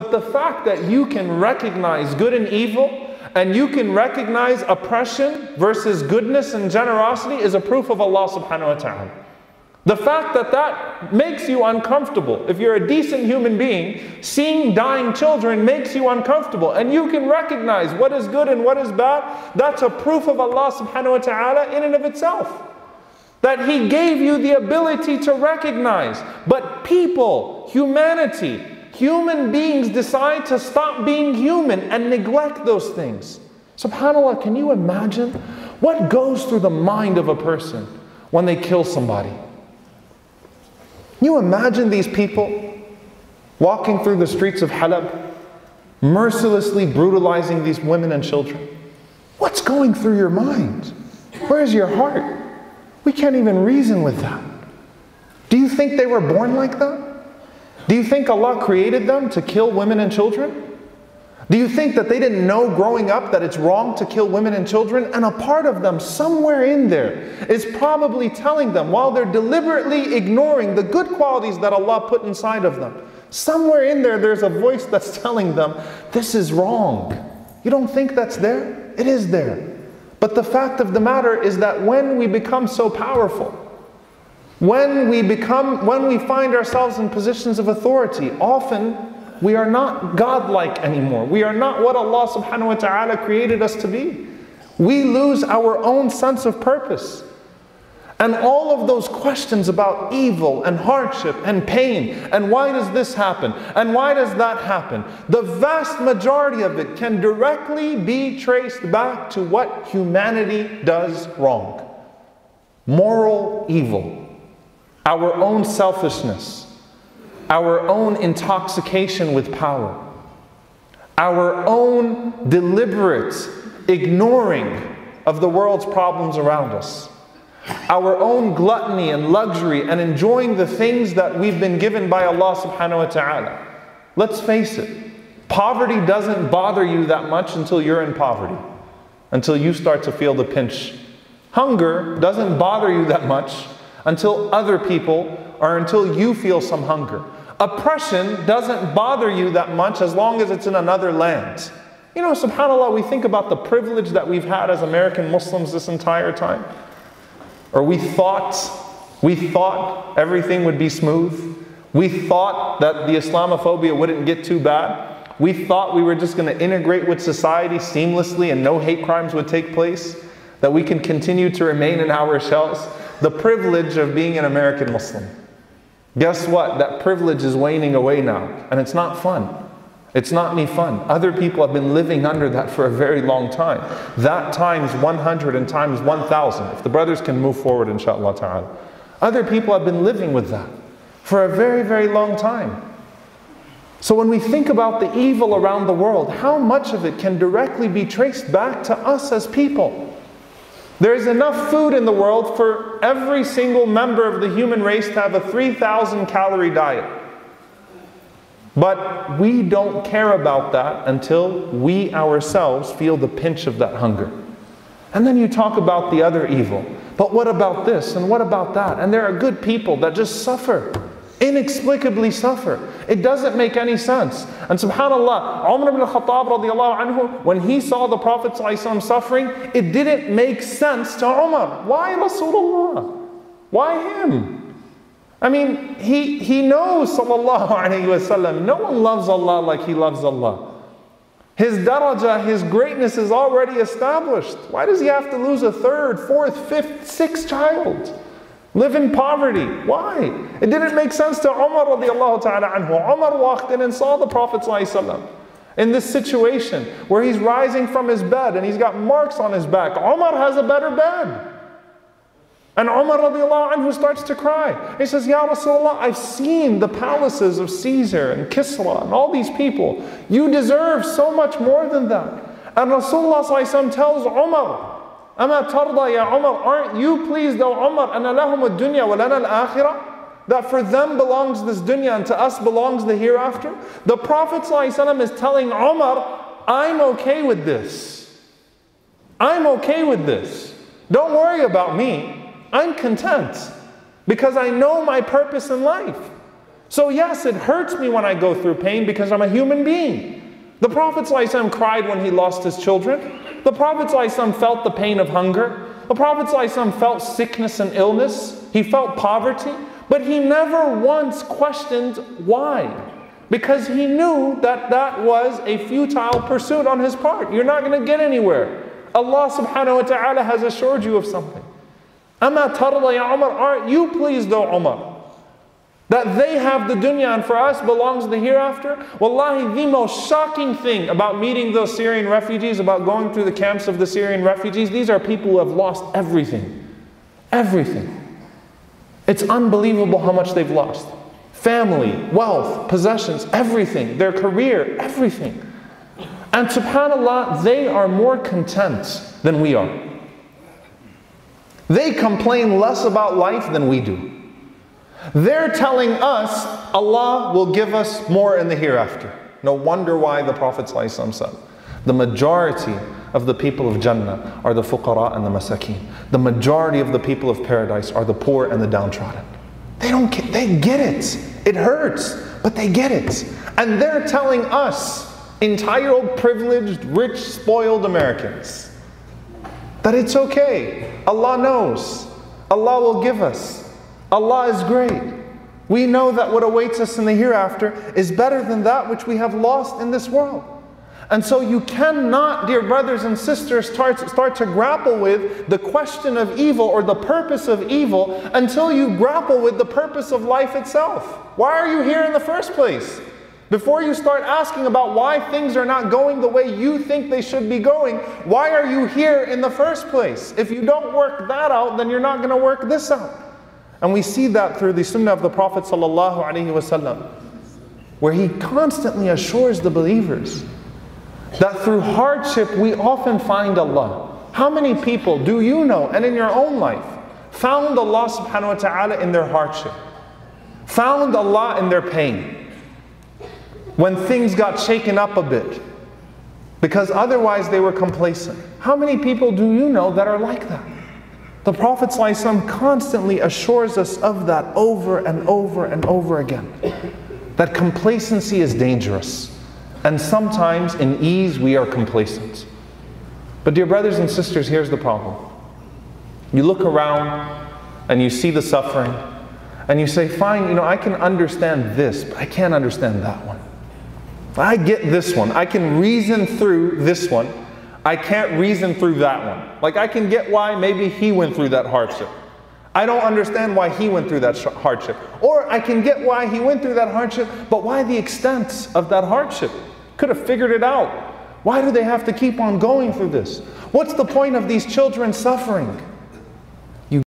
The fact that you can recognize good and evil, and you can recognize oppression versus goodness and generosity, is a proof of Allah subhanahu wa ta'ala. The fact that that makes you uncomfortable, if you're a decent human being, seeing dying children makes you uncomfortable, and you can recognize what is good and what is bad, that's a proof of Allah subhanahu wa ta'ala in and of itself. That He gave you the ability to recognize. But people, humanity, human beings decide to stop being human and neglect those things. SubhanAllah, can you imagine what goes through the mind of a person when they kill somebody? Can you imagine these people walking through the streets of Halab, mercilessly brutalizing these women and children? What's going through your mind? Where's your heart? We can't even reason with that. Do you think they were born like that? Do you think Allah created them to kill women and children? Do you think that they didn't know growing up that it's wrong to kill women and children? And a part of them, somewhere in there, is probably telling them, while they're deliberately ignoring the good qualities that Allah put inside of them, somewhere in there, there's a voice that's telling them, this is wrong. You don't think that's there? It is there. But the fact of the matter is that when we become so powerful, when we find ourselves in positions of authority, often we are not godlike anymore. We are not what Allah subhanahu wa ta'ala created us to be. We lose our own sense of purpose. And all of those questions about evil and hardship and pain, and why does this happen, and why does that happen, the vast majority of it can directly be traced back to what humanity does wrong. Moral evil, our own selfishness, our own intoxication with power, our own deliberate ignoring of the world's problems around us, our own gluttony and luxury and enjoying the things that we've been given by Allah subhanahu wa ta'ala. Let's face it, poverty doesn't bother you that much until you're in poverty, until you start to feel the pinch. Hunger doesn't bother you that much until other people, or until you feel some hunger. Oppression doesn't bother you that much as long as it's in another land. You know, subhanAllah, we think about the privilege that we've had as American Muslims this entire time. Or we thought everything would be smooth. We thought that the Islamophobia wouldn't get too bad. We thought we were just going to integrate with society seamlessly and no hate crimes would take place. That we can continue to remain in our shells. The privilege of being an American Muslim. Guess what? That privilege is waning away now. And it's not fun. It's not any fun. Other people have been living under that for a very long time. That times 100 and times 1,000. If the brothers can move forward, inshallah ta'ala. Other people have been living with that for a very, very long time. So when we think about the evil around the world, how much of it can directly be traced back to us as people? There's enough food in the world for every single member of the human race to have a 3,000 calorie diet. But we don't care about that until we ourselves feel the pinch of that hunger. And then you talk about the other evil. But what about this and what about that? And there are good people that just suffer, inexplicably suffer. It doesn't make any sense. And subhanAllah, Umar ibn al-Khattab radiallahu anhu, when he saw the Prophet ﷺ suffering, it didn't make sense to Umar. Why Rasulullah? Why him? I mean, he knows, sallallahu alayhi wa sallam, no one loves Allah like he loves Allah. His darajah, his greatness is already established. Why does he have to lose a third, fourth, fifth, sixth child? Live in poverty. Why? It didn't make sense to Umar radiallahu ta'ala anhu. Umar walked in and saw the Prophet sallallahu alayhi wa sallam in this situation where he's rising from his bed and he's got marks on his back. Umar has a better bed. And Umar radiallahu anhu starts to cry. He says, Ya Rasulullah, I've seen the palaces of Caesar and Kisra and all these people. You deserve so much more than that. And Rasulullah sallallahu alayhi wa sallam tells Umar, Ama tarda ya Umar, aren't you pleased, O Umar, anna lahum ad-dunya wa lana al-akhirah? That for them belongs this dunya and to us belongs the hereafter? The Prophet sallallahu alayhi wa sallam is telling Umar, I'm okay with this. I'm okay with this. Don't worry about me. I'm content because I know my purpose in life. So yes, it hurts me when I go through pain because I'm a human being. The Prophet ﷺ cried when he lost his children. The Prophet ﷺ felt the pain of hunger. The Prophet ﷺ felt sickness and illness. He felt poverty. But he never once questioned why. Because he knew that that was a futile pursuit on his part. You're not going to get anywhere. Allah subhanahu wa ta'ala has assured you of something. Amma tarda ya Umar, aren't you pleased though, Umar? That they have the dunya and for us belongs the hereafter? Wallahi, the most shocking thing about meeting those Syrian refugees, about going through the camps of the Syrian refugees, these are people who have lost everything. Everything. It's unbelievable how much they've lost. Family, wealth, possessions, everything. Their career, everything. And subhanAllah, they are more content than we are. They complain less about life than we do. They're telling us Allah will give us more in the hereafter. No wonder why the Prophet ﷺ said, the majority of the people of Jannah are the fuqara and the masakin. The majority of the people of paradise are the poor and the downtrodden. They get it. It hurts, but they get it. And they're telling us, entitled, privileged, rich, spoiled Americans, that it's okay. Allah knows. Allah will give us. Allah is great. We know that what awaits us in the hereafter is better than that which we have lost in this world. And so you cannot, dear brothers and sisters, start to grapple with the question of evil or the purpose of evil until you grapple with the purpose of life itself. Why are you here in the first place? Before you start asking about why things are not going the way you think they should be going, why are you here in the first place? If you don't work that out, then you're not going to work this out. And we see that through the sunnah of the Prophet ﷺ, where he constantly assures the believers that through hardship we often find Allah. How many people do you know, and in your own life, found Allah subhanahu wa ta'ala in their hardship? Found Allah in their pain? When things got shaken up a bit, because otherwise they were complacent. How many people do you know that are like that? The Prophet ﷺ constantly assures us of that over and over and over again. That complacency is dangerous. And sometimes in ease we are complacent. But dear brothers and sisters, here's the problem. You look around and you see the suffering and you say, fine, I can understand this, but I can't understand that one. I get this one. I can reason through this one. I can't reason through that one. Like I can get why maybe he went through that hardship. I don't understand why he went through that hardship. Or I can get why he went through that hardship, but why the extent of that hardship? Could have figured it out. Why do they have to keep on going through this? What's the point of these children suffering?